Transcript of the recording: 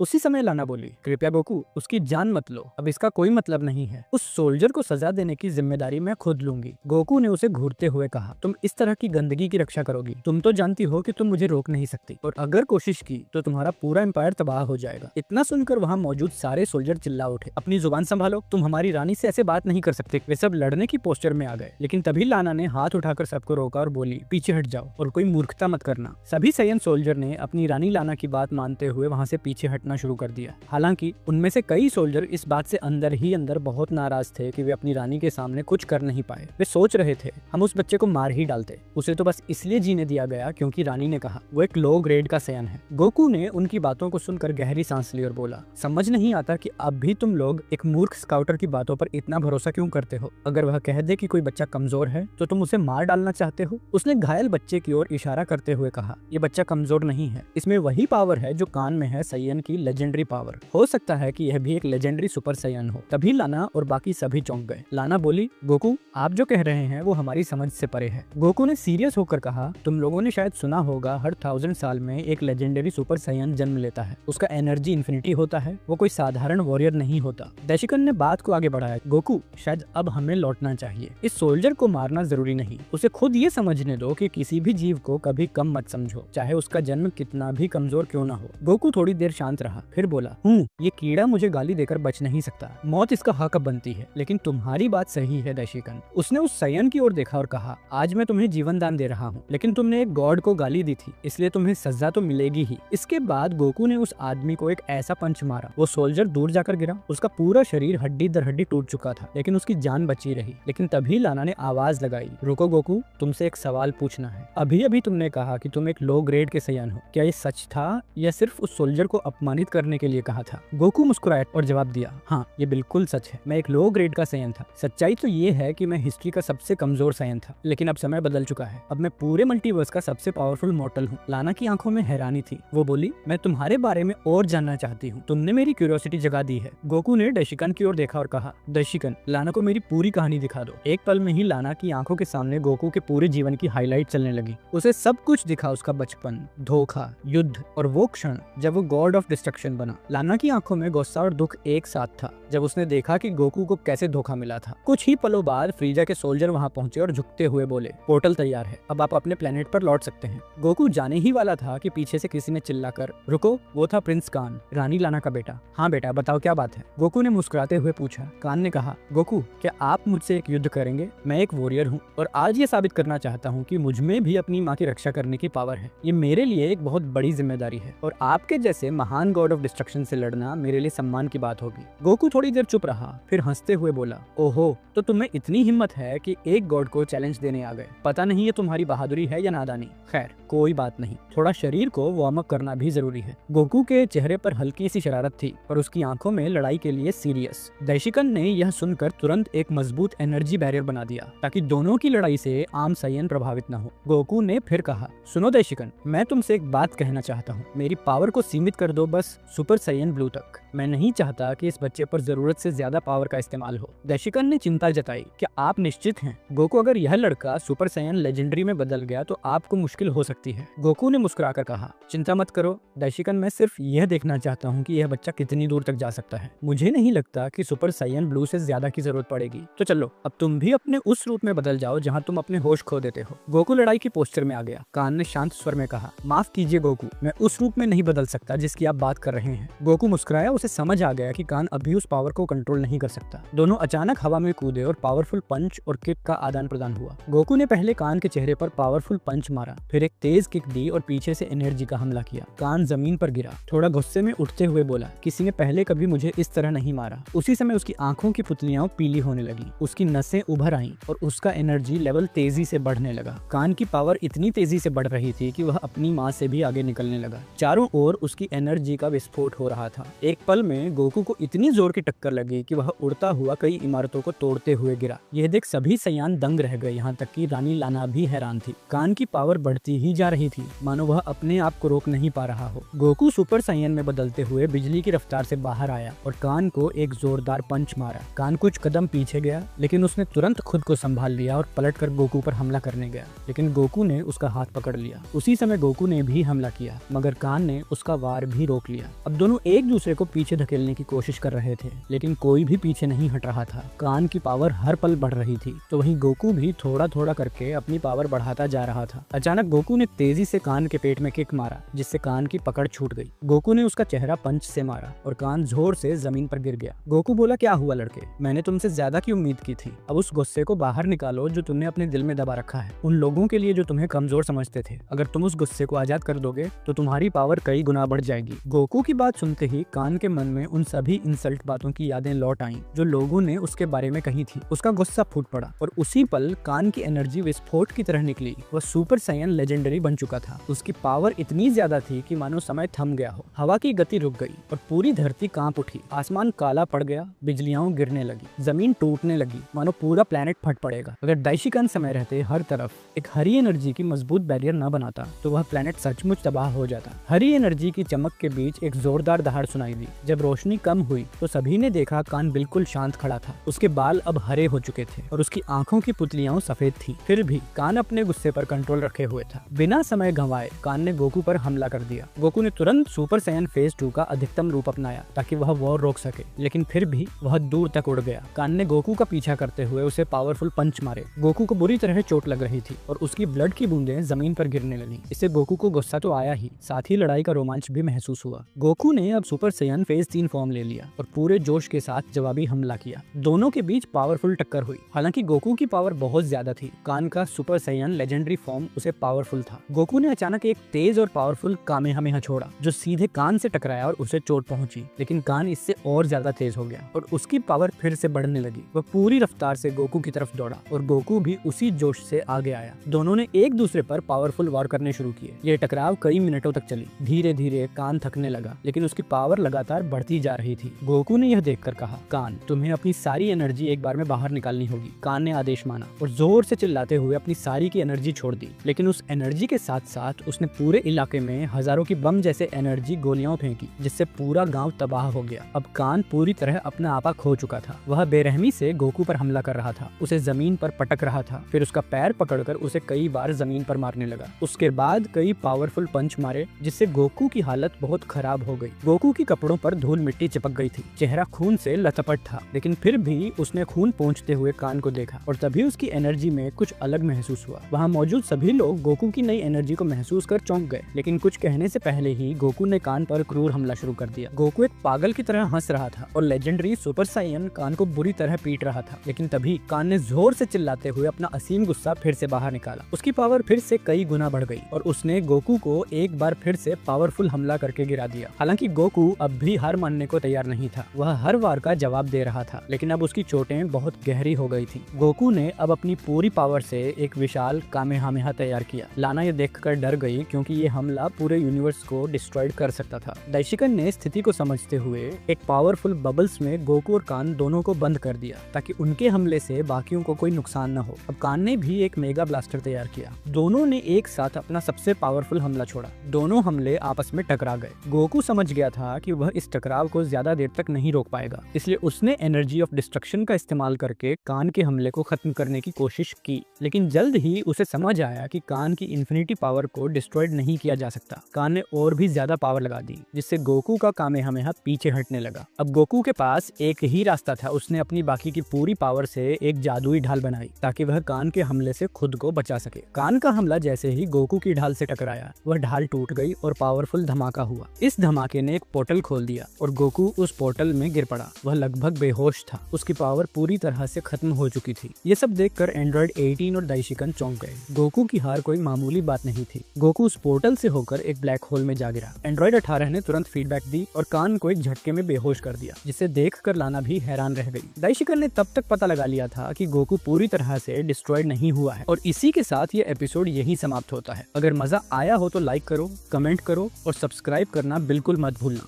उसी समय लाना बोली, कृपया गोकू उसकी जान मत लो, अब इसका कोई मतलब नहीं है। उस सोल्जर को सजा देने की जिम्मेदारी मैं खुद लूंगी। गोकू ने उसे घूरते हुए कहा, तुम इस तरह की गंदगी की रक्षा करोगी? तुम तो जानती हो कि तुम मुझे रोक नहीं सकती, और अगर कोशिश की तो तुम्हारा पूरा एम्पायर तबाह हो जाएगा। इतना सुनकर वहाँ मौजूद सारे सोल्जर चिल्ला उठे, अपनी जुबान संभालो, तुम हमारी रानी से ऐसे बात नहीं कर सकते। वे सब लड़ने की पोस्टर में आ गए, लेकिन तभी लाना ने हाथ उठाकर सबको रोका और बोली, पीछे हट जाओ और कोई मूर्खता मत करना। सभी सैयन सोल्जर ने अपनी रानी लाना की बात मानते हुए वहाँ से पीछे हटना शुरू कर दिया। हालांकि उनमें से कई सोल्जर इस बात से अंदर ही अंदर बहुत नाराज थे कि वे अपनी रानी के सामने कुछ कर नहीं पाए। वे सोच रहे थे, हम उस बच्चे को मार ही डालते, उसे तो बस इसलिए जीने दिया गया क्योंकि रानी ने कहा वो एक लो ग्रेड का सैयन है। गोकू ने उनकी बातों को सुनकर गहरी सांस ली और बोला, समझ नहीं आता कि अब भी तुम लोग एक मूर्ख स्काउटर की बातों पर इतना भरोसा क्यों करते हो? अगर वह कह दे कि कोई बच्चा कमजोर है तो तुम उसे मार डालना चाहते हो? उसने घायल बच्चे की ओर इशारा करते हुए कहा, ये बच्चा कमजोर नहीं है, इसमें वही पावर है जो कान में है सैयन की लेजेंडरी पावर। हो सकता है कि यह भी एक लेजेंडरी सुपर सैयन हो। तभी लाना और बाकी सभी चौंक गए। लाना बोली, गोकू आप जो कह रहे हैं वो हमारी समझ से परे है। गोकू ने सीरियस होकर कहा, तुम लोगों ने शायद सुना होगा हर 1000 साल में एक लेजेंडरी सुपर सैयन जन्म लेता है, उसका एनर्जी इन्फिनिटी होता है, वो कोई साधारण वॉरियर नहीं होता। दैशिकन ने बात को आगे बढ़ाया, गोकू शायद अब हमें लौटना चाहिए, इस सोल्जर को मारना जरूरी नहीं, उसे खुद ये समझने दो कि किसी भी जीव को कभी कम मत समझो, चाहे उसका जन्म कितना भी कमजोर क्यों ना हो। गोकू थोड़ी देर शांत रहा, फिर बोला, ये कीड़ा मुझे गाली देकर बच नहीं सकता, मौत इसका हक बनती है, लेकिन तुम्हारी बात सही है दैशिकन। उसने उस सैयन की ओर देखा और कहा, आज मैं तुम्हें जीवन दान दे रहा हूँ, लेकिन तुमने एक गॉड को गाली दी थी, इसलिए तुम्हें सजा तो मिलेगी ही। इसके बाद गोकू ने उस आदमी को एक ऐसा पंच मारा, वो सोल्जर दूर जाकर गिरा, उसका पूरा शरीर हड्डी दर हड्डी टूट चुका था, लेकिन उसकी जान बची रही। लेकिन तभी लाना ने आवाज लगाई, रुको गोकू, तुमसे एक सवाल पूछना है। अभी अभी तुमने कहा कि तुम एक लो ग्रेड के सैयन हो, क्या ये सच था या सिर्फ उस सोल्जर को अपमानित करने के लिए कहा था? गोकू मुस्कुराया और जवाब दिया, हाँ ये बिल्कुल सच है, मैं एक लो ग्रेड का सैयन था। सच्चाई तो ये है कि मैं हिस्ट्री का सबसे कमजोर सैयन था, लेकिन अब समय बदल चुका है, अब मैं पूरे मल्टीवर्स का सबसे पावरफुल मॉर्टल हूँ। लाना की आंखों में हैरानी थी, वो बोली, मैं तुम्हारे बारे में और जानना चाहती हूँ, तुमने मेरी क्यूरियोसिटी जगा दी है। गोकू ने दैशिकन की ओर देखा और कहा, दैशिकन लाना को मेरी पूरी कहानी दिखा दो। एक पल में ही लाना की आंखों के सामने गोकू के पूरे जीवन की हाईलाइट चलने लगी। उसे सब कुछ दिखा, उसका बचपन, धोखा, युद्ध और वो क्षण जब वो गॉड ऑफ डिस्ट्रक्शन बना। लाना की आंखों में गुस्सा और दुख एक साथ था जब उसने देखा कि गोकू को कैसे धोखा मिला था। कुछ ही पलों बाद फ्रीजा के सोल्जर वहां पहुंचे और झुकते हुए बोले, पोर्टल तैयार है, अब आप अपने प्लेनेट पर लौट सकते हैं। गोकू जाने ही वाला था कि पीछे से किसी ने चिल्लाकर, रुको, वो था प्रिंस कान, रानी लाना का बेटा। हाँ बेटा, बताओ क्या बात है? गोकू ने मुस्कुराते हुए पूछा। कान ने कहा, गोकू क्या आप मुझसे एक युद्ध करेंगे? मैं एक वॉरियर हूँ और आज ये साबित करना चाहता हूँ कि मुझमें भी अपनी माँ की रक्षा करने की पावर है। ये मेरे लिए एक बहुत बड़ी जिम्मेदारी है और आपके जैसे महान गॉड ऑफ डिस्ट्रक्शन से लड़ना मेरे लिए सम्मान की बात होगी। गोकू थोड़ी देर चुप रहा, फिर हंसते हुए बोला, ओहो, तो तुम्हें इतनी हिम्मत है कि एक गॉड को चैलेंज देने आ गए। पता नहीं ये तुम्हारी बहादुरी है या नादानी। खैर कोई बात नहीं, थोड़ा शरीर को वार्म अप करना भी जरूरी है। गोकू के चेहरे पर हल्की सी शरारत थी पर उसकी आंखों में लड़ाई के लिए सीरियस। दैशिकन ने यह सुनकर तुरंत एक मजबूत एनर्जी बैरियर बना दिया ताकि दोनों की लड़ाई से आम सैयन प्रभावित न हो। गोकू ने फिर कहा, सुनो दैशिकन, मैं तुमसे एक बात कहना चाहता हूँ, मेरी पावर को सीमित कर दो, बस सुपर सैयन ब्लू तक। मैं नहीं चाहता कि इस बच्चे पर जरूरत से ज्यादा पावर का इस्तेमाल हो। दैशिकन ने चिंता जताई, क्या आप निश्चित हैं? गोकू, अगर यह लड़का सुपर सैयन लेजेंडरी में बदल गया तो आपको मुश्किल हो सकती है। गोकू ने मुस्कुराकर कहा, चिंता मत करो दैशिकन, मैं सिर्फ यह देखना चाहता हूँ कि यह बच्चा कितनी दूर तक जा सकता है। मुझे नहीं लगता कि सुपर सैयन ब्लू से ज्यादा की जरूरत पड़ेगी। तो चलो अब तुम भी अपने उस रूप में बदल जाओ जहाँ तुम अपने होश खो देते हो। गोकू लड़ाई की पोस्टर में आ गया। कान ने शांत स्वर में कहा, माफ कीजिए गोकू, मैं उस रूप में नहीं बदल सकता जिसकी आप बात कर रहे हैं। गोकू मुस्कुराया, उसे समझ आ गया कि कान अभी उस पावर को कंट्रोल नहीं कर सकता। दोनों अचानक हवा में कूदे और पावरफुल पंच और किक का आदान प्रदान हुआ। गोकू ने पहले कान के चेहरे पर पावरफुल पंच मारा, फिर एक तेज किक दी और पीछे से एनर्जी का हमला किया। कान जमीन पर गिरा, थोड़ा गुस्से में उठते हुए बोला, किसी ने पहले कभी मुझे इस तरह नहीं मारा। उसी समय उसकी आंखों की पुतलियां पीली होने लगी, उसकी नसें उभर आईं और उसका एनर्जी लेवल तेजी से बढ़ने लगा। कान की पावर इतनी तेजी से बढ़ रही थी कि वह अपनी माँ से भी आगे निकलने लगा। चारों ओर उसकी एनर्जी का विस्फोट हो रहा था। एक पल में गोकू को इतनी जोर की टक्कर लगी कि वह उड़ता हुआ कई इमारतों को तोड़ते हुए गिरा। यह देख सभी सयान दंग रह गए, यहाँ तक कि रानी लाना भी हैरान थी। कान की पावर बढ़ती ही जा रही थी, मानो वह अपने आप को रोक नहीं पा रहा हो। गोकू सुपर साइयन में बदलते हुए बिजली की रफ्तार से बाहर आया और कान को एक जोरदार पंच मारा। कान कुछ कदम पीछे गया, लेकिन उसने तुरंत खुद को संभाल लिया और पलटकर गोकू पर हमला करने गया, लेकिन गोकू ने उसका हाथ पकड़ लिया। उसी समय गोकू ने भी हमला किया, मगर कान ने उसका वार भी रोक लिया। अब दोनों एक दूसरे को पीछे धकेलने की कोशिश कर रहे थे, लेकिन कोई भी पीछे नहीं हट रहा था। कान की पावर हर पल बढ़ रही थी, तो वहीं गोकू भी थोड़ा थोड़ा करके अपनी पावर बढ़ाता जा रहा था। अचानक गोकू ने तेजी से कान के पेट में किक मारा, जिससे कान की पकड़ छूट गई। गोकू ने उसका चेहरा पंच से मारा और कान जोर से जमीन पर गिर गया। गोकू बोला, क्या हुआ लड़के, मैंने तुमसे ज्यादा की उम्मीद की थी। अब उस गुस्से को बाहर निकालो जो तुमने अपने दिल में दबा रखा है, उन लोगों के लिए जो तुम्हें कमजोर समझते थे। अगर तुम उस गुस्से को आजाद कर दोगे तो तुम्हारी पावर कई गुना बढ़ जाएगी। गोकू की बात सुनते ही कान के मन में उन सभी इंसल्ट बातों की यादें लौट आईं जो लोगों ने उसके बारे में कही थी। उसका गुस्सा फूट पड़ा और उसी पल कान की एनर्जी विस्फोट की तरह निकली। वह सुपर साइयन लेजेंडरी बन चुका था। उसकी पावर इतनी ज्यादा थी कि मानो समय थम गया हो। हवा की गति रुक गई और पूरी धरती कांप उठी। आसमान काला पड़ गया, बिजलियां गिरने लगी, जमीन टूटने लगी, मानो पूरा प्लेनेट फट पड़ेगा। अगर दाइशिकान समय रहते हर तरफ एक हरी एनर्जी की मजबूत बैरियर न बनाता तो वह प्लेनेट सचमुच तबाह हो जाता। हरी एनर्जी की चमक के बीच एक जोरदार दहाड़ सुनाई दी। जब रोशनी कम हुई तो सभी ने देखा कान बिल्कुल शांत खड़ा था। उसके बाल अब हरे हो चुके थे और उसकी आंखों की पुतलियां सफेद थी। फिर भी कान अपने गुस्से पर कंट्रोल रखे हुए था। बिना समय गंवाए कान ने गोकू पर हमला कर दिया। गोकू ने तुरंत सुपर साइयन फेज 2 का अधिकतम रूप अपनाया ताकि वह वॉर रोक सके, लेकिन फिर भी वह दूर तक उड़ गया। कान ने गोकू का पीछा करते हुए उसे पावरफुल पंच मारे। गोकू को बुरी तरह चोट लग रही थी और उसकी ब्लड की बूंदें जमीन पर गिरने लगी। इससे गोकू को गुस्सा तो आया ही, साथ ही लड़ाई का रोमांच भी महसूस हुआ। गोकू ने अब सुपर साइयन फेज 3 फॉर्म ले लिया और पूरे जोश के साथ जवाबी हमला किया। दोनों के बीच पावरफुल टक्कर हुई। हालांकि गोकू की पावर बहुत ज्यादा थी, कान का सुपर साइयन लेजेंडरी फॉर्म उसे पावरफुल था। गोकू ने अचानक एक तेज और पावरफुल कामेहामेहा छोड़ा जो सीधे कान से टकराया और उसे चोट पहुंची, लेकिन कान इससे और ज्यादा तेज हो गया और उसकी पावर फिर से बढ़ने लगी। वह पूरी रफ्तार से गोकू की तरफ दौड़ा और गोकू भी उसी जोश से आगे आया। दोनों ने एक दूसरे पर पावरफुल वार करने शुरू किए। ये टकराव कई मिनटों तक चली। धीरे धीरे कान थकने लगा, लेकिन उसकी पावर लगातार बढ़ती जा रही थी। गोकू ने यह देखकर कहा, कान तुम्हें अपनी सारी एनर्जी एक बार में बाहर निकालनी होगी। कान ने आदेश माना और जोर से चिल्लाते हुए अपनी सारी की एनर्जी छोड़ दी, लेकिन उस एनर्जी के साथ साथ उसने पूरे इलाके में हजारों की बम जैसे एनर्जी गोलियां फेंकी, जिससे पूरा गांव तबाह हो गया। अब कान पूरी तरह अपना आपा खो चुका था। वह बेरहमी से गोकू पर हमला कर रहा था, उसे जमीन पर पटक रहा था, फिर उसका पैर पकड़कर उसे कई बार जमीन पर मारने लगा। उसके बाद कई पावरफुल पंच मारे, जिससे गोकू की हालत बहुत खराब हो गई। गोकू की कपड़ों पर धूल मिट्टी चिपक गई थी, चेहरा खून से लथपथ था, लेकिन फिर भी उसने खून पोंछते हुए कान को देखा और तभी उसकी एनर्जी में कुछ अलग महसूस हुआ। वहाँ मौजूद सभी लोग गोकू की नई एनर्जी को महसूस कर चौंक गए, लेकिन कुछ कहने से पहले ही गोकू ने कान पर क्रूर हमला शुरू कर दिया। गोकू एक पागल की तरह हंस रहा था और लेजेंडरी सुपर साइयन कान को बुरी तरह पीट रहा था, लेकिन तभी कान ने जोर से चिल्लाते हुए अपना असीम गुस्सा फिर से बाहर निकाला। उसकी पावर फिर से कई गुना बढ़ गई और उसने गोकू को एक बार फिर से पावरफुल हमला करके गिरा दिया। हालांकि गोकू अब भी हार मानने को तैयार नहीं था। वह हर वार का जवाब दे रहा था, लेकिन अब उसकी चोटें बहुत गहरी हो गई थी। गोकू ने अब अपनी पूरी पावर से एक विशाल कामेहामेहा तैयार किया। लाना ये देखकर डर गई, क्योंकि ये हमला पूरे यूनिवर्स को डिस्ट्रॉयड कर सकता था। दाइशिकन ने स्थिति को समझते हुए एक पावरफुल बबल्स में गोकू और कान दोनों को बंद कर दिया, ताकि उनके हमले से बाकियों को कोई नुकसान न हो। अब कान ने भी एक मेगा ब्लास्टर तैयार किया। दोनों ने एक साथ अपना सबसे पावरफुल हमला छोड़ा। दोनों हमले आपस में टकरा गए। गोकू समझ गया था कि वह इस टकराव को ज्यादा देर तक नहीं रोक पाएगा, इसलिए उसने एनर्जी ऑफ डिस्ट्रक्शन का इस्तेमाल करके कान के हमले को खत्म करने की कोशिश की, लेकिन जल्द ही उसे समझ आया कि कान की इन्फिनिटी पावर को डिस्ट्रॉयड नहीं किया जा सकता। कान ने और भी ज्यादा पावर लगा दी, जिससे गोकू का कामेहामेहा पीछे हटने लगा। अब गोकू के पास एक ही रास्ता था। उसने अपनी बाकी की पूरी पावर से एक जादुई ढाल बनाई ताकि वह कान के हमले से खुद को बचा सके। कान का हमला जैसे ही गोकू की ढाल से टकराया, वह ढाल टूट गई और पावरफुल धमाका हुआ। इस धमाके ने एक पोर्टल खोल दिया और गोकू उस पोर्टल में गिर पड़ा। वह लगभग बेहोश था। उसकी पावर पूरी तरह से खत्म हो चुकी थी। ये सब देखकर एंड्रॉइड 18 और दाइशिकन चौंक गए। गोकू की हार कोई मामूली बात नहीं थी। गोकू उस पोर्टल से होकर एक ब्लैक होल में जा गिरा। एंड्रॉइड 18 ने तुरंत फीडबैक दी और कान को एक झटके में बेहोश कर दिया, जिसे देखकर लाना भी हैरान रह गई। दाइशिकन ने तब तक पता लगा लिया था कि गोकू पूरी तरह से डिस्ट्रॉयड नहीं हुआ है। और इसी के साथ ये एपिसोड यही समाप्त होता है। अगर मजा आया हो तो लाइक करो, कमेंट करो और सब्सक्राइब करना बिल्कुल मत भूलना।